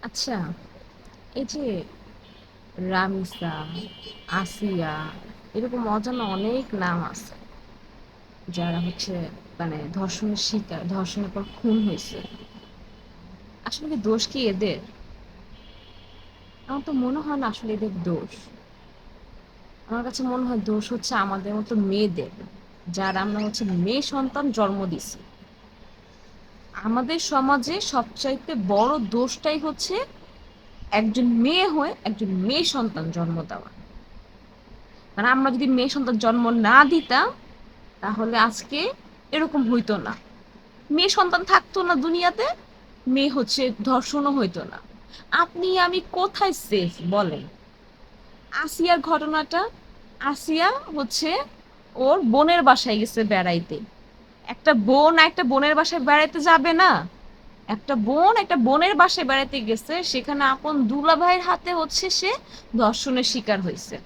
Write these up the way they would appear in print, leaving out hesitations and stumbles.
আচ্ছা, এই যে রামিসা, আসিয়া, এরকম অজানা অনেক নাম আছে যারা ধর্ষণের শিকার, ধর্ষণের পর খুন হয়েছে। আসলে কি দোষ কি এদের? আমার তো মনে হয় না আসলে এদের দোষ। আমার কাছে মনে হয় দোষ হচ্ছে আমাদের মতো মেয়েদের, যারা আমরা মেয়ে সন্তান জন্ম দিছি। আমাদের সমাজে সবচাইতে বড় দোষটাই হচ্ছে একজন মেয়ে হয়ে একজন মেয়ে সন্তান জন্ম দেওয়া। মানে আমরা যদি মেয়ে সন্তান জন্ম না দিতাম, তাহলে আজকে এরকম হইতো না। মেয়ে সন্তান থাকতো না দুনিয়াতে, মেয়ে ধর্ষণও হইতো না। আপনি আমি কোথায় সেফ বলেন? আসিয়ার ঘটনাটা, আসিয়া হচ্ছে ওর বোনের বাসায় গেছে বেড়াইতে। একটা বোন একটা বোনের বাসায় বেড়াইতে যাবে না? একটা বোন একটা বোনের বাসায় বেড়াইতে গেছে, সেখানে আপন দুলাভাইয়ের হাতে সে ধর্ষণের শিকার হয়েছে।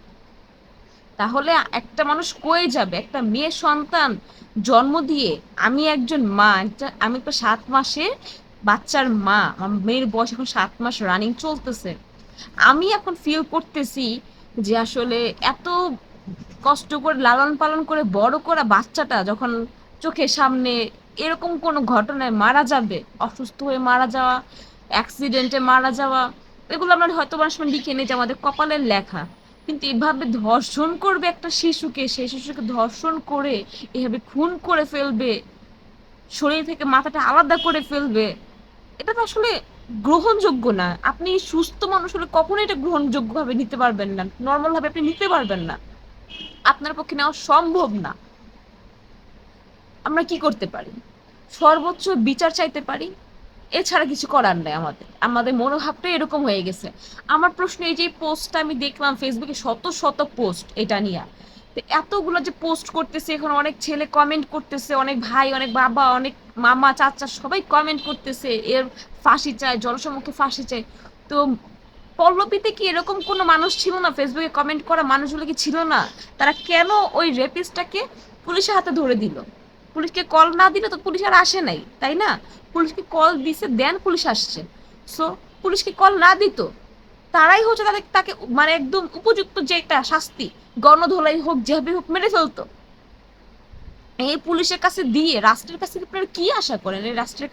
তাহলে একটা মানুষ কই যাবে? একটা মেয়ে সন্তান জন্ম দিয়ে, আমি একজন মা, আমি একটা 7 মাসের বাচ্চার মা, আমার মেয়ের বয়স এখন 7 মাস রানিং চলতেছে। আমি এখন ফিল করতেছি যে আসলে এত কষ্ট করে লালন পালন করে বড় করা বাচ্চাটা যখন চোখের সামনে এরকম কোনো ঘটনায় মারা যাবে, অসুস্থ হয়ে মারা যাওয়া, অ্যাক্সিডেন্টে মারা যাওয়া, এগুলো আমরা হয়তো অনেক সময় লিখে নিই যে আমাদের কপালের লেখা। কিন্তু এভাবে ধর্ষণ করবে একটা শিশুকে, সেই শিশুকে ধর্ষণ করে এভাবে খুন করে ফেলবে, শরীর থেকে মাথাটা আলাদা করে ফেলবে, এটা তো আসলে গ্রহণযোগ্য না। আপনি সুস্থ মানুষ হলে কখনোই এটা গ্রহণযোগ্য ভাবে নিতে পারবেন না, নর্মাল ভাবে আপনি নিতে পারবেন না, আপনার পক্ষে নেওয়া সম্ভব না। আমরা কি করতে পারি? সর্বোচ্চ বিচার চাইতে পারি, এছাড়া কিছু করার নাই। আমাদের আমাদের মনোভাবটা এরকম হয়ে গেছে। আমার প্রশ্ন, এই যে পোস্টটা আমি দেখলাম ফেসবুকে, শত শত পোস্ট এটা নিয়ে, তো এতগুলো যে পোস্ট করতেছে, এখন অনেক ছেলে কমেন্ট করতেছে, অনেক ভাই, অনেক বাবা, অনেক মামা চাচা সবাই কমেন্ট করতেছে এর ফাঁসি চায়, জনসম্মুখে ফাঁসি চায়। তো পল্লবীতে কি এরকম কোনো মানুষ ছিল না? ফেসবুকে কমেন্ট করা মানুষগুলো কি ছিল না? তারা কেন ওই রেপিস্টটাকে পুলিশের হাতে ধরে দিল? পুলিশকে কল না দিলে তো পুলিশ আর আসে নাই, তাই না? পুলিশকে কল দিছে, দেন পুলিশ আসছে। সো পুলিশকে কল না দিত, তারাই তাদের তাকে মানে একদম উপযুক্ত যে একটা শাস্তি, গণধোলাই হোক যেভাবে হোক মেরে ফেলতো। এই পুলিশের কাছে দিয়ে রাষ্ট্রের কাছে আপনারা কি আশা করেন? এই রাষ্ট্রের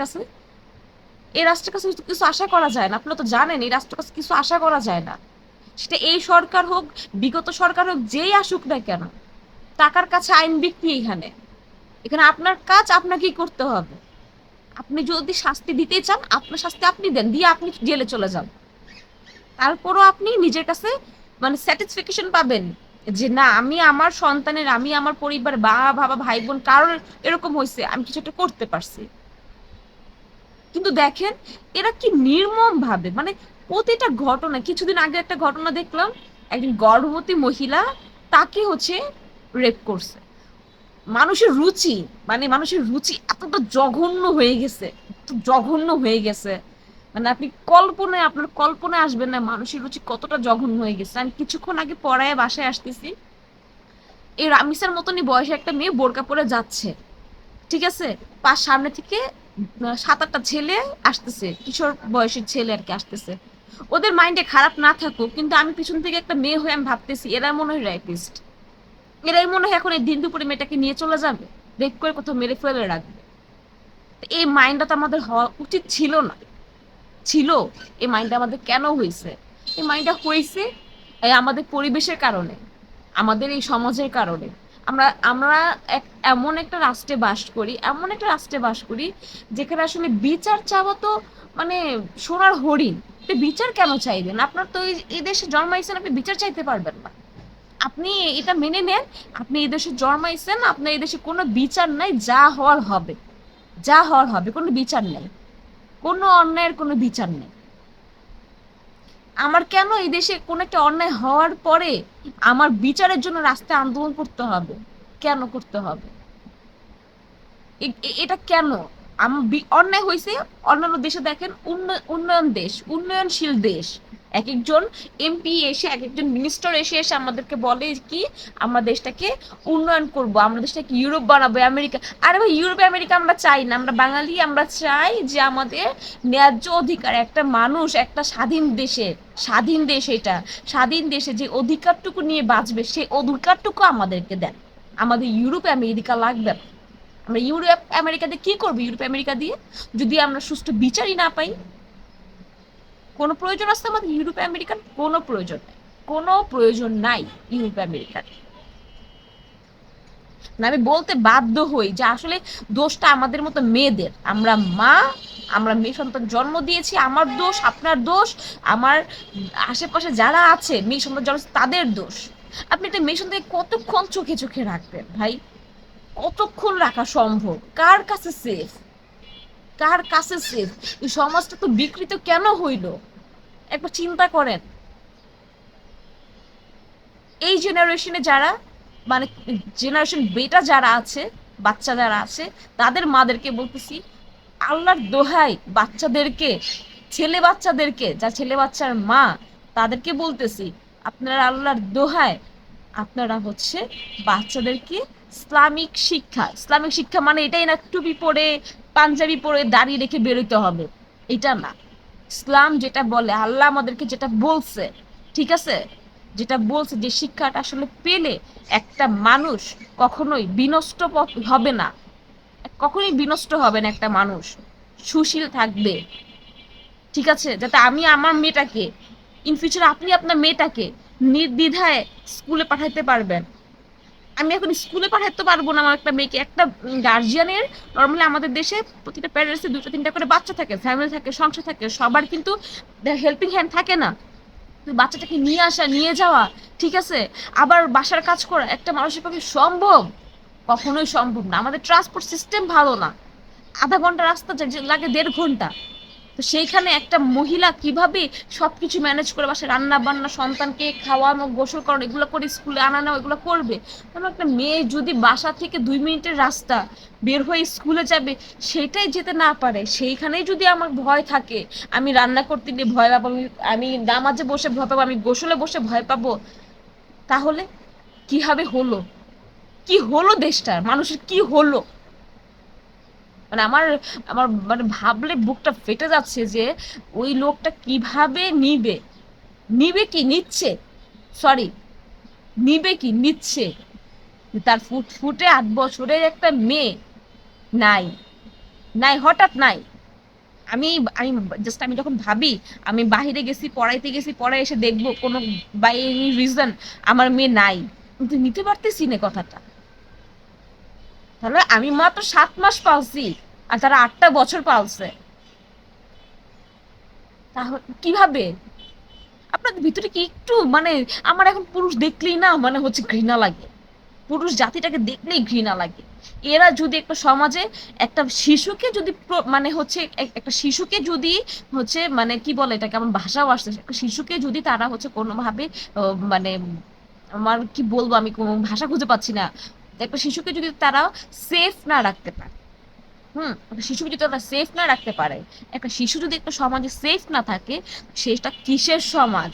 কাছে কিছু আশা করা যায় না। আপনারা তো জানেন এই রাষ্ট্রের কাছে কিছু আশা করা যায় না। সেটা এই সরকার হোক, বিগত সরকার হোক, যেই আসুক না কেন, টাকার কাছে আইন বিক্রি। এখানে এখানে আপনার কাজ আপনাকেই করতে হবে। আপনি যদি শাস্তি দিতে চান, আপনার শাস্তি আপনি দেন, দিয়ে আপনি জেলে চলে যান। তারপরও আপনি নিজের কাছে মানে স্যাটিসফ্যাকশন পাবেন যে না, আমি আমার সন্তানের, আমি আমার পরিবার, বাবা বাবা ভাই বোন কারোর এরকম হয়েছে, আমি কিছু একটা করতে পারছি। কিন্তু দেখেন এরা কি নির্মম ভাবে, মানে প্রতিটা ঘটনা। কিছুদিন আগে একটা ঘটনা দেখলাম, একজন গর্ভবতী মহিলা, তাকে রেপ করছে। মানুষের রুচি, মানে মানুষের রুচি এতটা জঘন্য হয়ে গেছে, এত জঘন্য হয়ে গেছে, মানে আপনার কল্পনায় আসবেন না মানুষের রুচি কতটা জঘন্য হয়ে গেছে। আমি কিছুক্ষণ আগে পড়ায় বাসায় আসতেছি, এই রামিসার মতনই বয়সে একটা মেয়ে বোরকা পরে যাচ্ছে, ঠিক আছে? সামনে থেকে 7-8টা ছেলে আসতেছে, কিশোর বয়সের ছেলে আর কি আসতেছে। ওদের মাইন্ডে খারাপ না থাকুক, কিন্তু আমি পিছন থেকে একটা মেয়ে হয়ে আমি ভাবতেছি এরা মনে হয় র্যাপিস্ট। এরাই মনে হয় এখন এই দিন দুপুরে মেয়েটাকে নিয়ে চলে যাবে, রেপ করে কোথাও মেরে ফেলে রাখবে। তো এই মাইন্ডটা তো আমাদের হওয়া উচিত ছিল না। ছিল, এই মাইন্ডটা আমাদের কেন হয়েছে? এই মাইন্ডটা হয়েছে এই আমাদের পরিবেশের কারণে, আমাদের এই সমাজের কারণে। আমরা আমরা এমন একটা রাষ্ট্রে বাস করি, এমন একটা রাষ্ট্রে বাস করি যেখানে আসলে বিচার চাওয়া তো মানে সোনার হরিণ। তো বিচার কেন চাইবেন? আপনার তো এই দেশে জন্মাইছেন, আপনি বিচার চাইতে পারবেন না? আপনি এটা মেনে নেন, আপনি এই দেশে জন্মাইছেন, আপনার এই দেশে কোনো বিচার নাই, যা হওয়ার হবে, যা হওয়ার হবে, কোনো বিচার নেই, কোনো অন্যায়ের কোনো বিচার নেই। আমার কেন এই দেশে কোনো একটা অন্যায় হওয়ার পরে আমার বিচারের জন্য রাস্তায় আন্দোলন করতে হবে? কেন করতে হবে? এটা কেন? অন্যায় হয়েছে। অন্যান্য দেশে দেখেন, উন্নয়ন দেশ, উন্নয়নশীল দেশ, এক একজন এমপি এসে, এক একজন মিনিস্টার এসে এসে আমাদেরকে বলে কি আমরা দেশটাকে উন্নয়ন করব, আমরা দেশটাকে ইউরোপ বানাবো, আমেরিকা। আরে ভাই, ইউরোপ আমেরিকা আমরা চাই না, আমরা বাঙালি, আমরা চাই যে আমাদের ন্যায্য অধিকার, একটা মানুষ একটা স্বাধীন দেশে, স্বাধীন দেশ, এটা স্বাধীন দেশে যে অধিকারটুকু নিয়ে বাঁচবে সেই অধিকারটুকু আমাদেরকে দেন। আমাদের ইউরোপ আমেরিকা লাগবে না। আমরা ইউরোপ আমেরিকা দিয়ে কি করবো? ইউরোপ আমেরিকা দিয়ে যদি আমরা সুষ্ঠু বিচারই না পাই, কোনো প্রয়োজন আছে আমাদের ইউরোপ আমেরিকান? কোনো প্রয়োজন নেই, কোনো প্রয়োজন নাই ইউরোপ আমেরিকান। না, আমি বলতে বাধ্য হই যে আসলে দোষটা আমাদের মতো মেয়েদের। আমরা মা, আমরা মেয়ে সন্তান জন্ম দিয়েছি, আমার দোষ, আপনার দোষ, আমার আশেপাশে যারা আছে মেয়ে সন্তান জন্ম তাদের দোষ। আপনি একটা মেয়ে সন্তানকে কতক্ষণ চোখে চোখে রাখবেন ভাই? কতক্ষণ রাখা সম্ভব? কার কাছে সেফ? কার কাছে সেফ? এই সমাজটা তো বিকৃত কেন হইল? একবার চিন্তা করেন। এই জেনারেশনে যারা, মানে জেনারেশন বেটা যারা আছে, বাচ্চা যারা আছে, তাদের মাদেরকে বলতেছি, আল্লাহর দোহাই বাচ্চাদেরকে, ছেলে বাচ্চাদেরকে, যা ছেলে বাচ্চার মা, তাদেরকে বলতেছি, আপনারা আল্লাহর দোহায় আপনারা হচ্ছে বাচ্চাদেরকে ইসলামিক শিক্ষা, ইসলামিক শিক্ষা মানে এটাই না টুপি পরে পাঞ্জাবি পরে দাঁড়িয়ে রেখে বেরোতে হবে, এটা না। ইসলাম যেটা বলে, আল্লাহ আমাদেরকে যেটা বলছে, ঠিক আছে, যেটা বলছে যে শিক্ষাটা আসলে পেলে একটা মানুষ কখনোই বিনষ্ট হবে না, কখনোই বিনষ্ট হবে না, একটা মানুষ সুশীল থাকবে। ঠিক আছে, যাতে আমি আমার মেয়েটাকে, ইন ফিউচার আপনি আপনার মেয়েটাকে নির্দ্বিধায় স্কুলে পাঠাইতে পারবেন। আমি এখন স্কুলে পাঠাতে পারবো না আমার একটা মেয়েকে। একটা গার্জিয়ানের, নর্মালি আমাদের দেশে প্রতিটা প্যারেন্টসের দুটো তিনটা করে বাচ্চা থাকে, ফ্যামিলি থাকে, সংসার থাকে, সবার কিন্তু হেল্পিং হ্যান্ড থাকে না। বাচ্চাটাকে নিয়ে আসা, নিয়ে যাওয়া, ঠিক আছে, আবার বাসার কাজ করা একটা মানুষের পক্ষে সম্ভব? কখনোই সম্ভব না। আমাদের ট্রান্সপোর্ট সিস্টেম ভালো না, আধা ঘন্টা রাস্তা লাগে 1.5 ঘন্টা। তো সেইখানে একটা মহিলা কিভাবে সবকিছু ম্যানেজ করে, বাসায় রান্না বান্না, সন্তানকে খাওয়ানো, গোসল করানো, এগুলো করে স্কুলে আনানো, এগুলো করবে? কারণ একটা মেয়ে যদি বাসা থেকে 2 মিনিটের রাস্তা বের হয়ে স্কুলে যাবে, সেটাই যেতে না পারে, সেইখানেই যদি আমার ভয় থাকে, আমি রান্না করতে গিয়ে ভয় পাবো, আমি নামাজে বসে ভয় পাবো, আমি গোসলে বসে ভয় পাবো, তাহলে কিভাবে হলো? কি হলো দেশটার, মানুষের কি হলো? মানে আমার আমার মানে ভাবলে বুকটা ফেটে যাচ্ছে যে ওই লোকটা কিভাবে নিবে, নিবে কি নিচ্ছে, সরি, নিবে কি নিচ্ছে, তার ফুটফুটে 8 বছরের একটা মেয়ে নাই, নাই, হঠাৎ নাই। আমি আমি জাস্ট আমি যখন ভাবি, আমি বাহিরে গেছি, পড়াইতে গেছি, পড়ায় এসে দেখবো কোনো বাই এনি রিজন আমার মেয়ে নাই, কিন্তু নিতে পারতেছি না কথাটা। তাহলে আমি মাত্র 7 মাস পালছি, আর তারা 8টা বছর পালছে, তাহলে কিভাবে? আপনাদের ভিতরে কি একটু মানে, আমার এখন পুরুষ দেখলেই না মানে হচ্ছে ঘৃণা লাগে, পুরুষ জাতিটাকে দেখলেই ঘৃণা লাগে। এরা যদি একটা সমাজে একটা শিশুকে যদি মানে হচ্ছে একটা শিশুকে যদি হচ্ছে মানে কি বলে এটা, কেমন ভাষাও আসছে, একটা শিশুকে যদি তারা হচ্ছে কোনোভাবে মানে, আমার কি বলবো, আমি কোনো ভাষা খুঁজে পাচ্ছি না, একটা শিশুকে যদি তারা সেফ না রাখতে পারে, একটা শিশুকে যদি তারা সেফ না রাখতে পারে, একটা শিশু যদি একটা সমাজে সেফ না থাকে, সেটা কিসের সমাজ?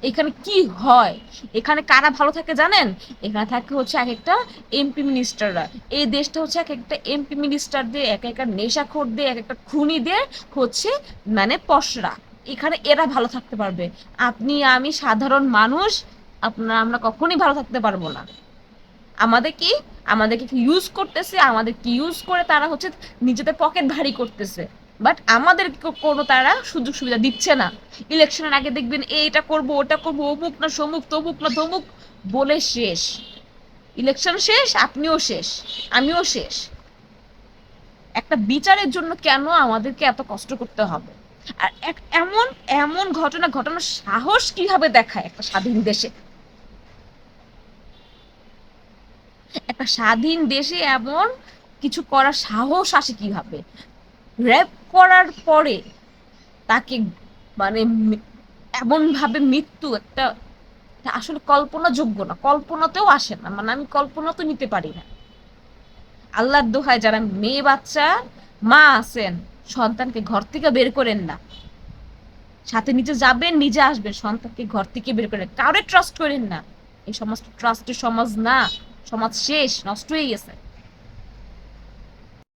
এখানে কি হয়? এখানে কারা ভালো থাকে জানেন? এখানে থাকে হচ্ছে এক একটা এমপি মিনিস্টাররা। এই দেশটা হচ্ছে এক একটা এমপি মিনিস্টারদের, এক একটা নেশাখোরদের, এক একটা খুনিদের হচ্ছে মানে পসরা। এখানে এরা ভালো থাকতে পারবে। আপনি আমি সাধারণ মানুষ, আমরা কখনোই ভালো থাকতে পারবো না। আমাদের কি, আমাদেরকে কি ইউজ করতেছে, আমাদের কি ইউজ করে তারা হচ্ছে নিজেদের পকেট ভারী করতেছে, বাট আমাদের কোনো তারা সুযোগ সুবিধা দিচ্ছে না। ইলেকশনের আগে দেখবেন এইটা করব, ওটা করব, অমুক না সমুক, তমুক না তমুক বলে শেষ। ইলেকশন শেষ, আপনিও শেষ, আমিও শেষ। একটা বিচারের জন্য কেন আমাদেরকে এত কষ্ট করতে হবে? আর এমন এমন ঘটনা ঘটানোর সাহস কিভাবে দেখায় একটা স্বাধীন দেশে? একটা স্বাধীন দেশে এমন কিছু করার সাহস আসে কিভাবে? র্যাপ করার পরে তাকে মানে এমন ভাবে মৃত্যু, একটা এটা আসলে কল্পনাযোগ্য না, কল্পনাতেও আসে না, মানে আমি কল্পনা তো নিতে পারি না। আল্লাহর দোহায় যারা মেয়ে বাচ্চা মা আছেন, সন্তানকে ঘর থেকে বের করেন না, সাথে নিজে যাবেন, নিজে আসবেন, সন্তানকে ঘর থেকে বের করে কাউরে ট্রাস্ট করেন না। এই সমাজ ট্রাস্টের সমাজ না, সমাজ শেষ, নষ্ট হয়ে গেছে।